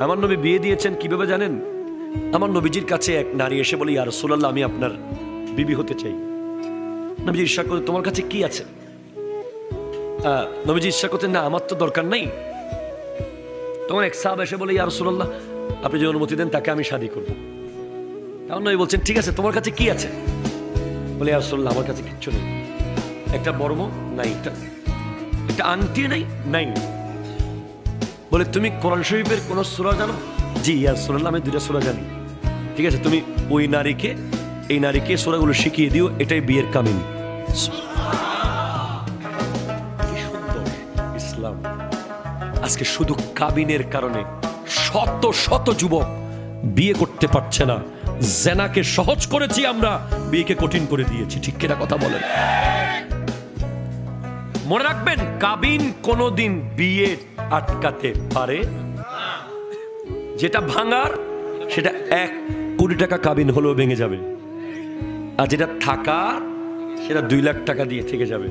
আমার নবী বিয়ে দিয়েছেন কিভাবে জানেন? আমার নবীজির কাছে এক নারী এসে বলে, ইয়া রাসূলুল্লাহ, আমি আপনার বিবি হতে চাই। নবীজি ঈর্ষা করে, তোমার কাছে কি আছে? নবীজি ঈর্ষা করতেন, না আমার তো দরকার নাই। তখন এক সাহাবা এসে বলে, ইয়া রাসূলুল্লাহ, আপনি যে অনুমতি দেন তাকে আমি শাদী করবো। তখন নবী বলছেন, ঠিক আছে, তোমার কাছে কি আছে? বলে, ইয়া রাসূলুল্লাহ, আমার কাছে কিচ্ছু নেই। একটা বর্ম নাই, একটা আংটি নাই। বলে, তুমি কোরআন শরীফের কোন সূরা জানো? জি ইয়া রাসূলুল্লাহ, আমি 2টা সূরা জানি। ঠিক আছে, তুমি ওই নারীকে এই নারীকে সূরাগুলো শিখিয়ে দিও, এটাই বিয়ের কামিন। কি সুন্দর ইসলাম। আজকে শুধু কাবিনের কারণে শত শত যুবক বিয়ে করতে পারছে না। জেনাকে সহজ করেছি আমরা, বিয়েকে কঠিন করে দিয়েছি। ঠিক কিনা কথা বলেন? মনে রাখবেন, কাবিন কোনোদিন বিয়ে আটকাতে পারে না। যেটা ভাঙার সেটা 1 কোটি টাকা কাবিন হলেও ভেঙে যাবে, আর যেটা থাকার সেটা 2 লাখ টাকা দিয়ে থেকে যাবে।